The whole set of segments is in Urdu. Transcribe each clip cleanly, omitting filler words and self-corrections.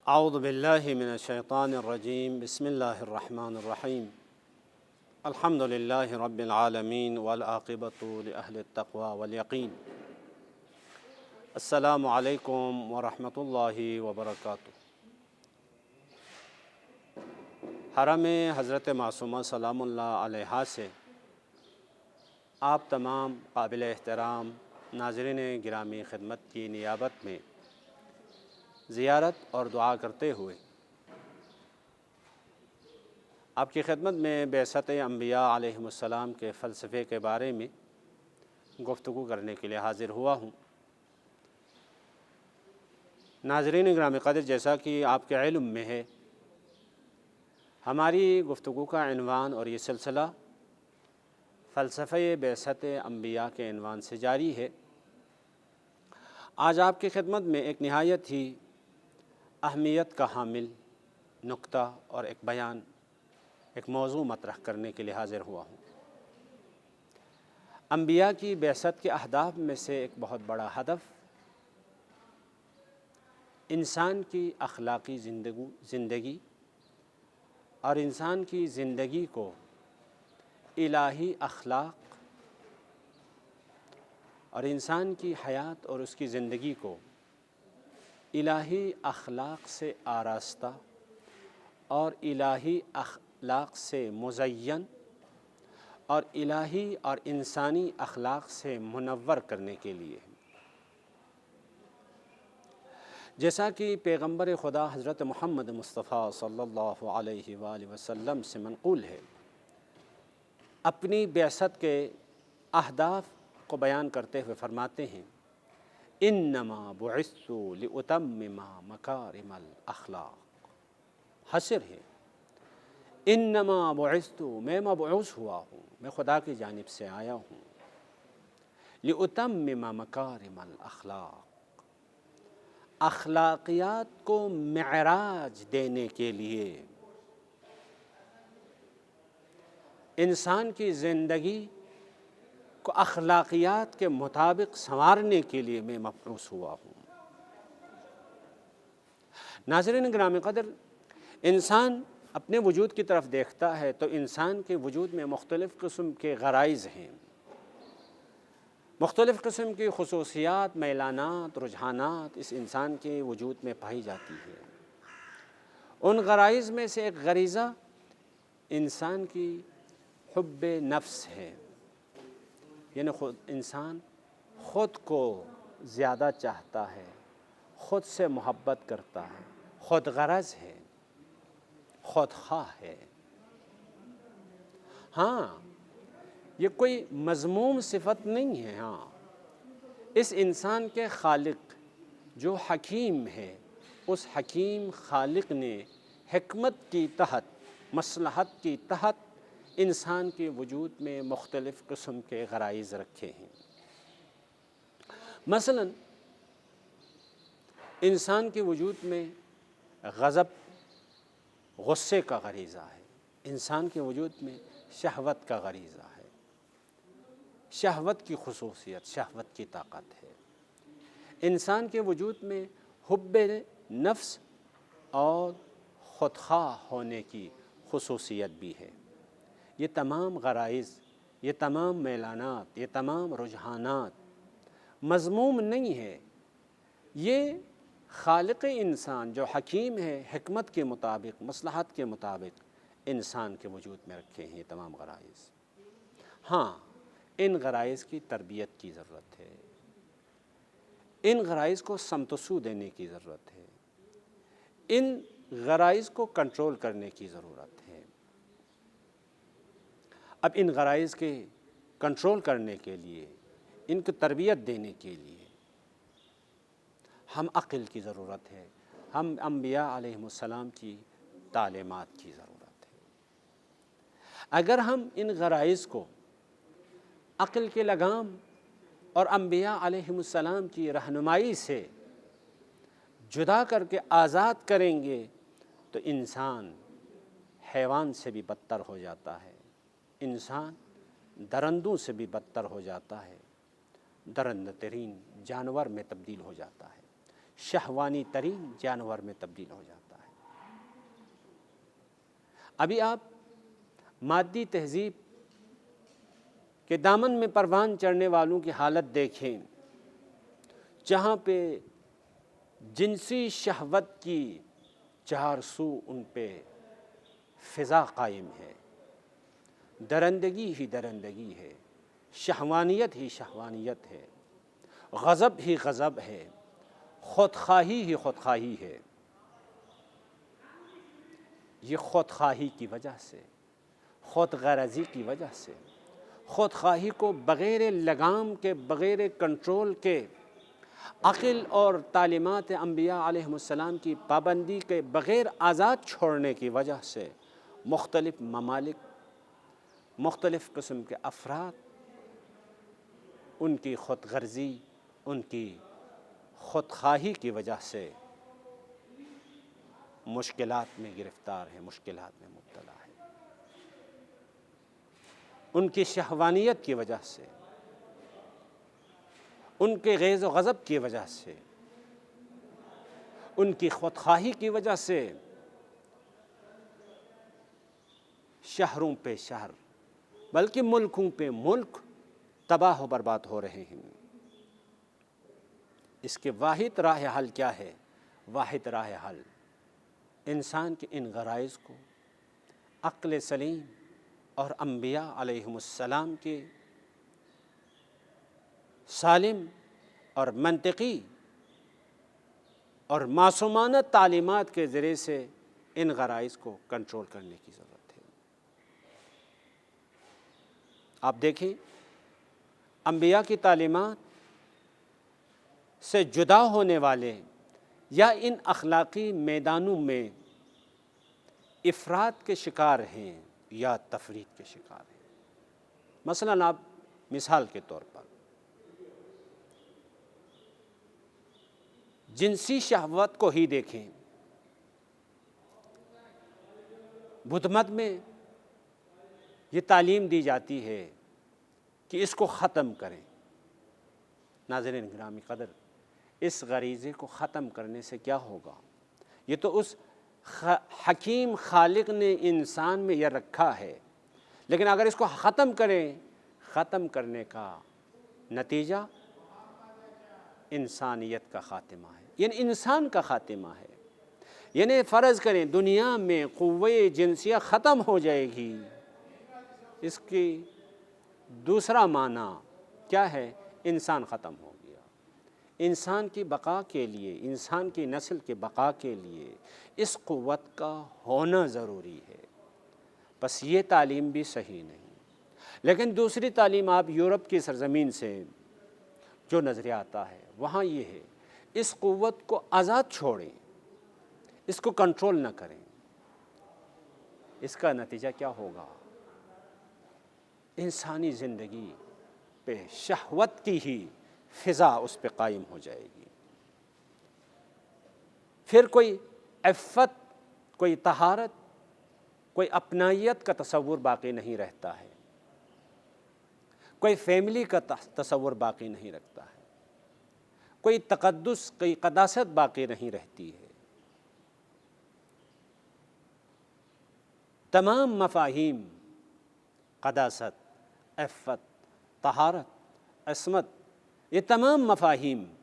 اعوذ باللہ من الشیطان الرجیم بسم اللہ الرحمن الرحیم الحمد للہ رب العالمین والعاقبۃ لأہل التقوی والیقین۔ السلام علیکم ورحمۃ اللہ وبرکاتہ۔ حرم حضرت معصومہ سلام اللہ علیہا سے آپ تمام قابل احترام ناظرین گرامی خدمت کی نیابت میں زیارت اور دعا کرتے ہوئے آپ کی خدمت میں بعثت انبیاء علیہم السلام کے فلسفے کے بارے میں گفتگو کرنے کے لیے حاضر ہوا ہوں۔ ناظرین گرامی قدر، جیسا کہ آپ کے علم میں ہے، ہماری گفتگو کا عنوان اور یہ سلسلہ فلسفہ بعثت انبیاء کے عنوان سے جاری ہے۔ آج آپ کی خدمت میں ایک نہایت ہی اہمیت کا حامل نکتہ اور ایک بیان، ایک موضوع مطرح کرنے کے لیے حاضر ہوا ہوں۔ انبیاء کی بعثت کے اہداف میں سے ایک بہت بڑا ہدف انسان کی اخلاقی زندگی اور انسان کی زندگی کو الہی اخلاق اور انسان کی حیات اور اس کی زندگی کو الہی اخلاق سے آراستہ اور الہی اخلاق سے مزین اور الہی اور انسانی اخلاق سے منور کرنے کے لیے، جیسا کہ پیغمبر خدا حضرت محمد مصطفیٰ صلی اللہ علیہ وآلہ وسلم سے منقول ہے، اپنی بعثت کے اہداف کو بیان کرتے ہوئے فرماتے ہیں: انما بعثت لاتمم مکارم الاخلاق۔ حسر ہے، انما بعثت، میں مبعوث ہوا ہوں، میں خدا کی جانب سے آیا ہوں، لاتمم مکارم الاخلاق، اخلاقیات کو معراج دینے کے لیے، انسان کی زندگی کو اخلاقیات کے مطابق سنوارنے کے لیے میں مبعوث ہوا ہوں۔ ناظرین گرامی قدر، انسان اپنے وجود کی طرف دیکھتا ہے تو انسان کے وجود میں مختلف قسم کے غرائز ہیں، مختلف قسم کی خصوصیات، میلانات، رجحانات اس انسان کے وجود میں پائی جاتی ہے۔ ان غرائز میں سے ایک غریزہ انسان کی حب نفس ہے، یعنی انسان خود کو زیادہ چاہتا ہے، خود سے محبت کرتا ہے، خود غرض ہے، خود خواہ ہے۔ ہاں، یہ کوئی مذموم صفت نہیں ہے۔ ہاں، اس انسان کے خالق جو حکیم ہے، اس حکیم خالق نے حکمت کی تحت، مصلحت کی تحت انسان کے وجود میں مختلف قسم کے غرائز رکھے ہیں۔ مثلا انسان کے وجود میں غضب، غصے کا غریزہ ہے، انسان کے وجود میں شہوت کا غریزہ ہے، شہوت کی خصوصیت، شہوت کی طاقت ہے، انسان کے وجود میں حب نفس اور خودخواہ ہونے کی خصوصیت بھی ہے۔ یہ تمام غرائز، یہ تمام میلانات، یہ تمام رجحانات مذموم نہیں ہے، یہ خالق انسان جو حکیم ہے، حکمت کے مطابق، مصلحت کے مطابق انسان کے وجود میں رکھے ہیں یہ تمام غرائز۔ ہاں، ان غرائز کی تربیت کی ضرورت ہے، ان غرائز کو سمت و سو دینے کی ضرورت ہے، ان غرائز کو کنٹرول کرنے کی ضرورت ہے۔ اب ان غرائز کے کنٹرول کرنے کے لیے، ان کو تربیت دینے کے لیے ہم عقل کی ضرورت ہے، ہم انبیاء علیہم السلام کی تعلیمات کی ضرورت ہے۔ اگر ہم ان غرائز کو عقل کے لگام اور انبیاء علیہم السلام کی رہنمائی سے جدا کر کے آزاد کریں گے تو انسان حیوان سے بھی بدتر ہو جاتا ہے، انسان درندوں سے بھی بدتر ہو جاتا ہے، درندہ ترین جانور میں تبدیل ہو جاتا ہے، شہوانی ترین جانور میں تبدیل ہو جاتا ہے۔ ابھی آپ مادی تہذیب کے دامن میں پروان چڑھنے والوں کی حالت دیکھیں، جہاں پہ جنسی شہوت کی چار سو ان پہ فضا قائم ہے، درندگی ہی درندگی ہے، شہوانیت ہی شہوانیت ہے، غضب ہی غضب ہے، خودخواہی ہی خودخواہی ہے۔ یہ خودخواہی کی وجہ سے، خود غرضی کی وجہ سے، خودخواہی کو بغیر لگام کے، بغیر کنٹرول کے، عقل اور تعلیمات انبیاء علیہم السلام کی پابندی کے بغیر آزاد چھوڑنے کی وجہ سے مختلف ممالک، مختلف قسم کے افراد ان کی خود غرضی، ان کی خودخواہی کی وجہ سے مشکلات میں گرفتار ہے، مشکلات میں مبتلا ہے۔ ان کی شہوانیت کی وجہ سے، ان کے غیظ و غضب کی وجہ سے، ان کی خودخواہی کی وجہ سے شہروں پہ شہر، بلکہ ملکوں پہ ملک تباہ و برباد ہو رہے ہیں۔ اس کے واحد راہ حل کیا ہے؟ واحد راہ حل انسان کے ان غرائز کو عقل سلیم اور انبیاء علیہم السلام کے سالم اور منطقی اور معصومانہ تعلیمات کے ذریعے سے ان غرائز کو کنٹرول کرنے کی ضرورت ہے۔ آپ دیکھیں، انبیاء کی تعلیمات سے جدا ہونے والے یا ان اخلاقی میدانوں میں افراط کے شکار ہیں یا تفریط کے شکار ہیں۔ مثلاً آپ مثال کے طور پر جنسی شہوت کو ہی دیکھیں۔ بدھ مت میں یہ تعلیم دی جاتی ہے کہ اس کو ختم کریں۔ ناظرین گرامی قدر، اس غریزے کو ختم کرنے سے کیا ہوگا؟ یہ تو اس حکیم خالق نے انسان میں یہ رکھا ہے، لیکن اگر اس کو ختم کریں، ختم کرنے کا نتیجہ انسانیت کا خاتمہ ہے، یعنی انسان کا خاتمہ ہے۔ یعنی فرض کریں دنیا میں قوّہ جنسیہ ختم ہو جائے گی، اس کی دوسرا معنی کیا ہے؟ انسان ختم ہو گیا۔ انسان کی بقا کے لیے، انسان کی نسل کے بقا کے لیے اس قوت کا ہونا ضروری ہے۔ بس یہ تعلیم بھی صحیح نہیں۔ لیکن دوسری تعلیم آپ یورپ کی سرزمین سے جو نظریہ آتا ہے، وہاں یہ ہے اس قوت کو آزاد چھوڑیں، اس کو کنٹرول نہ کریں۔ اس کا نتیجہ کیا ہوگا؟ انسانی زندگی پہ شہوت کی ہی فضا اس پہ قائم ہو جائے گی۔ پھر کوئی عفت، کوئی طہارت، کوئی اپنائیت کا تصور باقی نہیں رہتا ہے، کوئی فیملی کا تصور باقی نہیں رکھتا ہے، کوئی تقدس، کوئی قداست باقی نہیں رہتی ہے۔ تمام مفاہیم، قداست، عفت، طہارت، عصمت، یہ تمام مفاہیم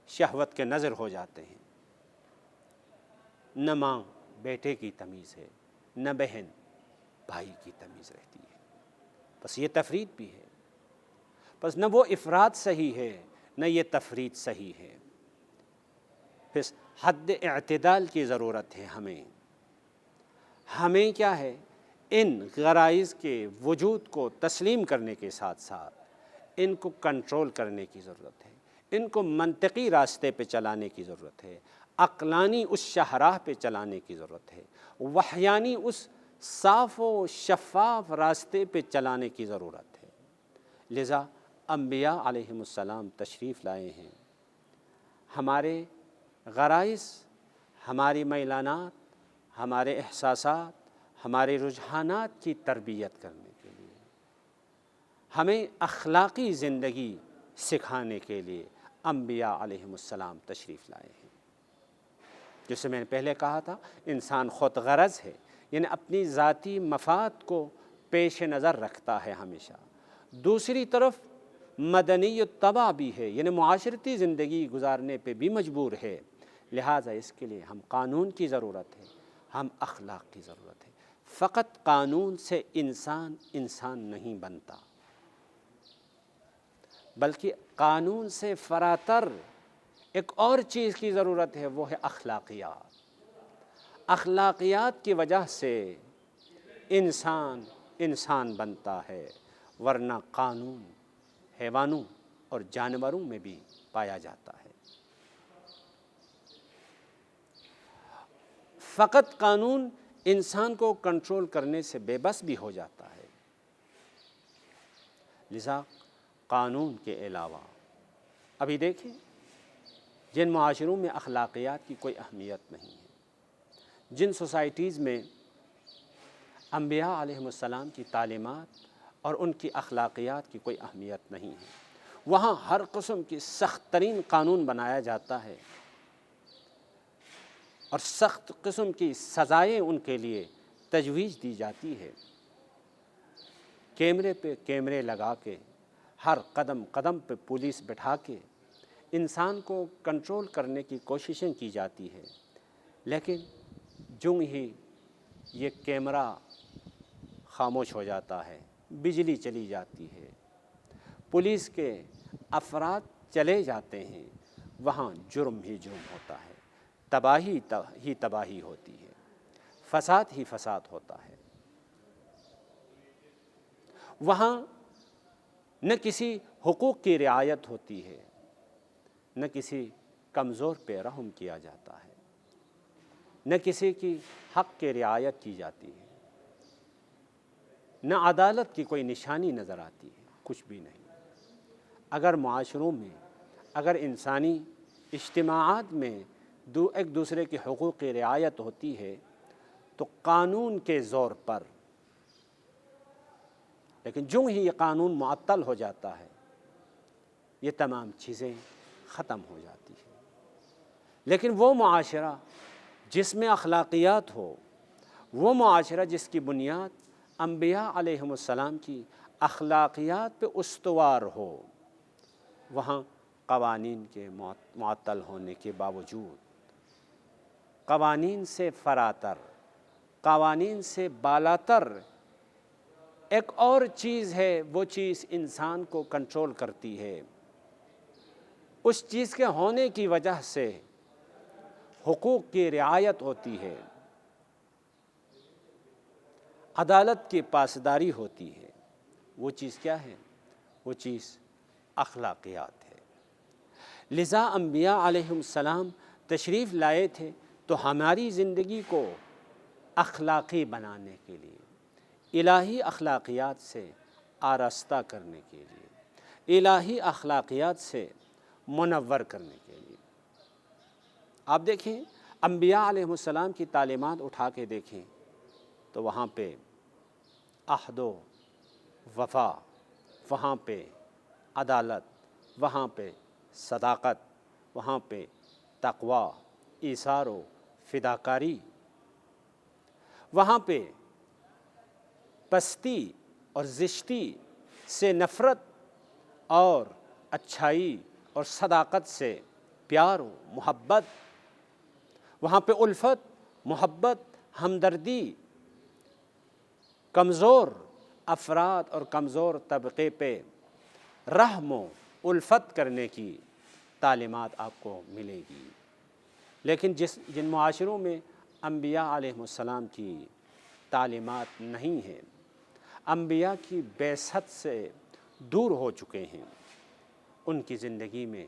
شہوت کے نظر ہو جاتے ہیں۔ نہ ماں بیٹے کی تمیز ہے، نہ بہن بھائی کی تمیز رہتی ہے۔ بس یہ تفریط بھی ہے۔ بس نہ وہ افراط صحیح ہے، نہ یہ تفریط صحیح ہے۔ پھر حد اعتدال کی ضرورت ہے ہمیں کیا ہے، ان غرائز کے وجود کو تسلیم کرنے کے ساتھ ساتھ ان کو کنٹرول کرنے کی ضرورت ہے، ان کو منطقی راستے پہ چلانے کی ضرورت ہے، عقلانی اس شاہراہ پہ چلانے کی ضرورت ہے، وحیانی اس صاف و شفاف راستے پہ چلانے کی ضرورت ہے۔ لذا انبیاء علیہم السلام تشریف لائے ہیں ہمارے غرائز، ہماری میلانات، ہمارے احساسات، ہمارے رجحانات کی تربیت کرنے کے لیے، ہمیں اخلاقی زندگی سکھانے کے لیے انبیاء علیہم السلام تشریف لائے ہیں۔ جیسے میں نے پہلے کہا تھا، انسان خود غرض ہے، یعنی اپنی ذاتی مفاد کو پیش نظر رکھتا ہے ہمیشہ۔ دوسری طرف مدنی الطبع بھی ہے، یعنی معاشرتی زندگی گزارنے پہ بھی مجبور ہے، لہٰذا اس کے لیے ہم قانون کی ضرورت ہے، ہم اخلاق کی ضرورت ہے۔ فقط قانون سے انسان نہیں بنتا، بلکہ قانون سے فراتر ایک اور چیز کی ضرورت ہے، وہ ہے اخلاقیات۔ اخلاقیات کی وجہ سے انسان بنتا ہے، ورنہ قانون حیوانوں اور جانوروں میں بھی پایا جاتا ہے۔ فقط قانون انسان کو کنٹرول کرنے سے بے بس بھی ہو جاتا ہے، لذا قانون کے علاوہ ابھی دیکھیں جن معاشروں میں اخلاقیات کی کوئی اہمیت نہیں ہے، جن سوسائٹیز میں انبیاء علیہم السلام کی تعلیمات اور ان کی اخلاقیات کی کوئی اہمیت نہیں ہے، وہاں ہر قسم کی سخت ترین قانون بنایا جاتا ہے اور سخت قسم کی سزائیں ان کے لیے تجویز دی جاتی ہے۔ کیمرے پہ کیمرے لگا کے، ہر قدم قدم پہ پولیس بٹھا کے انسان کو کنٹرول کرنے کی کوششیں کی جاتی ہے، لیکن جوں ہی یہ کیمرہ خاموش ہو جاتا ہے، بجلی چلی جاتی ہے، پولیس کے افراد چلے جاتے ہیں، وہاں جرم ہی جرم ہوتا ہے، تباہی ہی تباہی ہوتی ہے، فساد ہی فساد ہوتا ہے۔ وہاں نہ کسی حقوق کی رعایت ہوتی ہے، نہ کسی کمزور پہ رحم کیا جاتا ہے، نہ کسی کی حق کی رعایت کی جاتی ہے، نہ عدالت کی کوئی نشانی نظر آتی ہے، کچھ بھی نہیں۔ اگر معاشروں میں، اگر انسانی اجتماعات میں ایک دوسرے کے حقوق کی رعایت ہوتی ہے تو قانون کے زور پر، لیکن جو ہی یہ قانون معطل ہو جاتا ہے یہ تمام چیزیں ختم ہو جاتی ہیں۔ لیکن وہ معاشرہ جس میں اخلاقیات ہو، وہ معاشرہ جس کی بنیاد انبیاء علیہم السلام کی اخلاقیات پہ استوار ہو، وہاں قوانین کے معطل ہونے کے باوجود، قوانین سے فراتر، قوانین سے بالاتر ایک اور چیز ہے، وہ چیز انسان کو کنٹرول کرتی ہے۔ اس چیز کے ہونے کی وجہ سے حقوق کی رعایت ہوتی ہے، عدالت کی پاسداری ہوتی ہے۔ وہ چیز کیا ہے؟ وہ چیز اخلاقیات ہے۔ لذا انبیاء علیہم السلام تشریف لائے تھے تو ہماری زندگی کو اخلاقی بنانے کے لیے، الہی اخلاقیات سے آراستہ کرنے کے لیے، الہی اخلاقیات سے منور کرنے کے لیے۔ آپ دیکھیں انبیاء علیہم السلام کی تعلیمات اٹھا کے دیکھیں تو وہاں پہ عہد و وفا، وہاں پہ عدالت، وہاں پہ صداقت، وہاں پہ تقوی، ایثار و فداکاری، وہاں پہ پستی اور زشتی سے نفرت اور اچھائی اور صداقت سے پیار و محبت، وہاں پہ الفت، محبت، ہمدردی، کمزور افراد اور کمزور طبقے پہ رحم و الفت کرنے کی تعلیمات آپ کو ملے گی۔ لیکن جن معاشروں میں انبیاء علیہم السلام کی تعلیمات نہیں ہیں، انبیاء کی بعثت سے دور ہو چکے ہیں، ان کی زندگی میں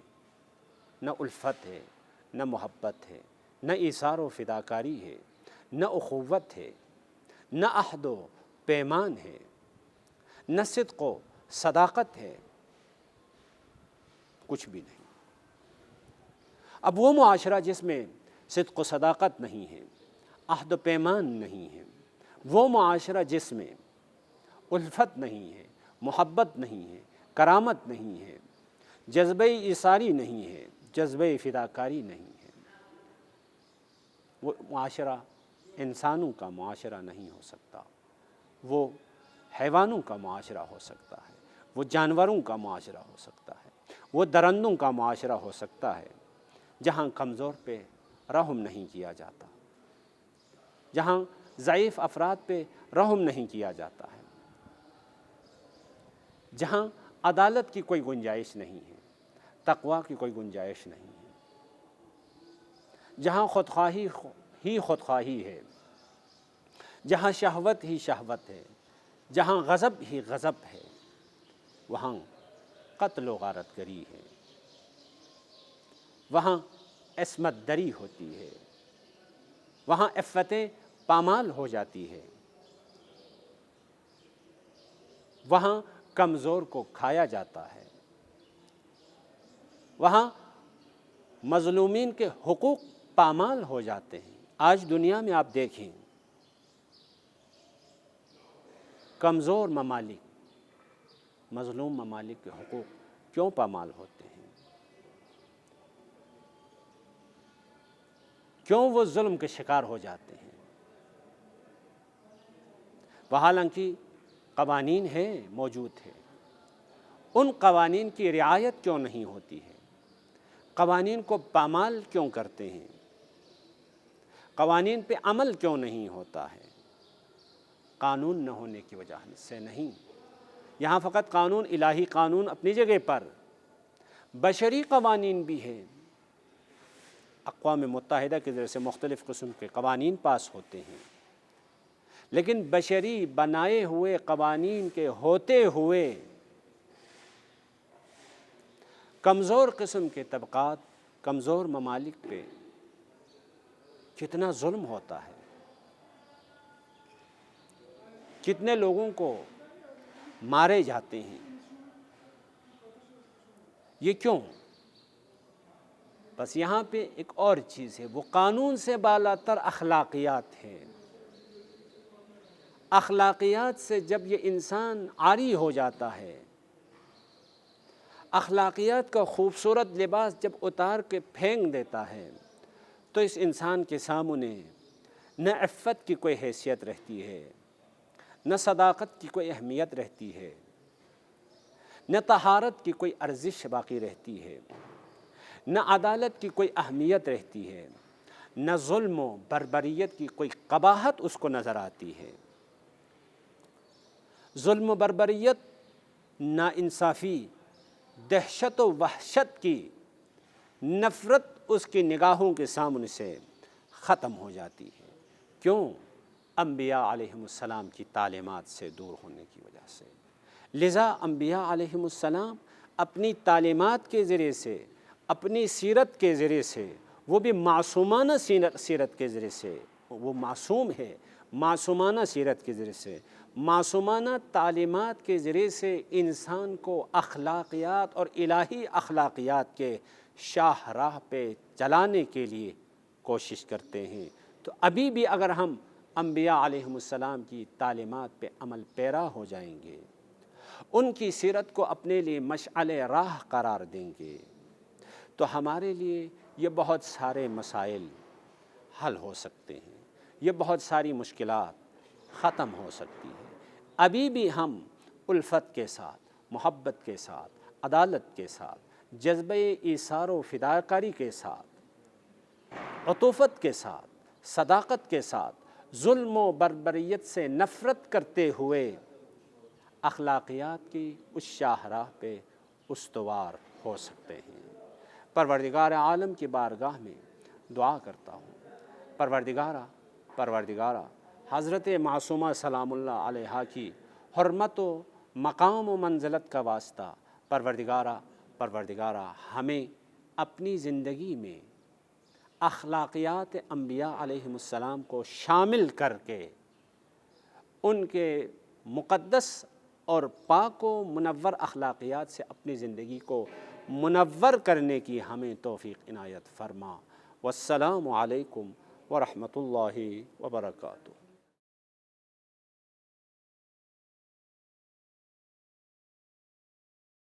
نہ الفت ہے، نہ محبت ہے، نہ ایثار و فداکاری ہے، نہ اخوت ہے، نہ عہد و پیمان ہے، نہ صدق و صداقت ہے، کچھ بھی نہیں۔ اب وہ معاشرہ جس میں صدق و صداقت نہیں ہے، عہد و پیمان نہیں ہے، وہ معاشرہ جس میں الفت نہیں ہے، محبت نہیں ہے، کرامت نہیں ہے، جذبہ ایثاری نہیں ہے، جذبہ فداکاری نہیں ہے، وہ معاشرہ انسانوں کا معاشرہ نہیں ہو سکتا، وہ حیوانوں کا معاشرہ ہو سکتا ہے، وہ جانوروں کا معاشرہ ہو سکتا ہے، وہ درندوں کا معاشرہ ہو سکتا ہے، جہاں کمزور پہ رحم نہیں کیا جاتا، جہاں ضعیف افراد پہ رحم نہیں کیا جاتا ہے، جہاں عدالت کی کوئی گنجائش نہیں ہے، تقوی کی کوئی گنجائش نہیں ہے، جہاں خودخواہی ہی خودخواہی ہے، جہاں شہوت ہی شہوت ہے، جہاں غضب ہی غضب ہے، وہاں قتل و غارت گری ہے، وہاں عصمت دری ہوتی ہے، وہاں عفت پامال ہو جاتی ہے، وہاں کمزور کو کھایا جاتا ہے، وہاں مظلومین کے حقوق پامال ہو جاتے ہیں۔ آج دنیا میں آپ دیکھیں، کمزور ممالک، مظلوم ممالک کے حقوق کیوں پامال ہوتے ہیں؟ کیوں وہ ظلم کے شکار ہو جاتے ہیں؟ حالانکہ قوانین ہیں، موجود ہیں، ان قوانین کی رعایت کیوں نہیں ہوتی ہے؟ قوانین کو پامال کیوں کرتے ہیں؟ قوانین پہ عمل کیوں نہیں ہوتا ہے؟ قانون نہ ہونے کی وجہ سے نہیں، یہاں فقط قانون، الہی قانون اپنی جگہ پر، بشری قوانین بھی ہیں، اقوام متحدہ کے ذریعے سے مختلف قسم کے قوانین پاس ہوتے ہیں، لیکن بشری بنائے ہوئے قوانین کے ہوتے ہوئے کمزور قسم کے طبقات، کمزور ممالک پہ کتنا ظلم ہوتا ہے، کتنے لوگوں کو مارے جاتے ہیں، یہ کیوں؟ بس یہاں پہ ایک اور چیز ہے، وہ قانون سے بالاتر اخلاقیات ہے۔ اخلاقیات سے جب یہ انسان عاری ہو جاتا ہے، اخلاقیات کا خوبصورت لباس جب اتار کے پھینک دیتا ہے، تو اس انسان کے سامنے نہ عفت کی کوئی حیثیت رہتی ہے، نہ صداقت کی کوئی اہمیت رہتی ہے، نہ طہارت کی کوئی ارزش باقی رہتی ہے، نہ عدالت کی کوئی اہمیت رہتی ہے، نہ ظلم و بربریت کی کوئی قباحت اس کو نظر آتی ہے۔ ظلم و بربریت، ناانصافی، دہشت و وحشت کی نفرت اس کی نگاہوں کے سامنے سے ختم ہو جاتی ہے۔ کیوں؟ انبیاء علیہم السلام کی تعلیمات سے دور ہونے کی وجہ سے۔ لذا انبیاء علیہم السلام اپنی تعلیمات کے ذریعے سے، اپنی سیرت کے ذریعے سے، وہ بھی معصومانہ سیرت کے ذریعے سے، وہ معصوم ہے، معصومانہ سیرت کے ذریعے سے، معصومانہ تعلیمات کے ذریعے سے انسان کو اخلاقیات اور الہی اخلاقیات کے شاہراہ پہ چلانے کے لیے کوشش کرتے ہیں۔ تو ابھی بھی اگر ہم انبیاء علیہم السلام کی تعلیمات پہ عمل پیرا ہو جائیں گے، ان کی سیرت کو اپنے لیے مشعل راہ قرار دیں گے، تو ہمارے لیے یہ بہت سارے مسائل حل ہو سکتے ہیں، یہ بہت ساری مشکلات ختم ہو سکتی ہیں۔ ابھی بھی ہم الفت کے ساتھ، محبت کے ساتھ، عدالت کے ساتھ، جذبہ ایثار و فداکاری کے ساتھ، عطوفت کے ساتھ، صداقت کے ساتھ، ظلم و بربریت سے نفرت کرتے ہوئے اخلاقیات کی اس شاہراہ پہ استوار ہو سکتے ہیں۔ پروردگار عالم کی بارگاہ میں دعا کرتا ہوں پروردگارا حضرت معصومہ سلام اللہ علیہا کی حرمت و مقام و منزلت کا واسطہ پروردگارا ہمیں اپنی زندگی میں اخلاقیات انبیاء علیہم السلام کو شامل کر کے ان کے مقدس اور پاک و منور اخلاقیات سے اپنی زندگی کو منور کرنے کی ہمیں توفیق عنایت فرما۔ والسلام علیکم ورحمۃ اللہ وبرکاتہ۔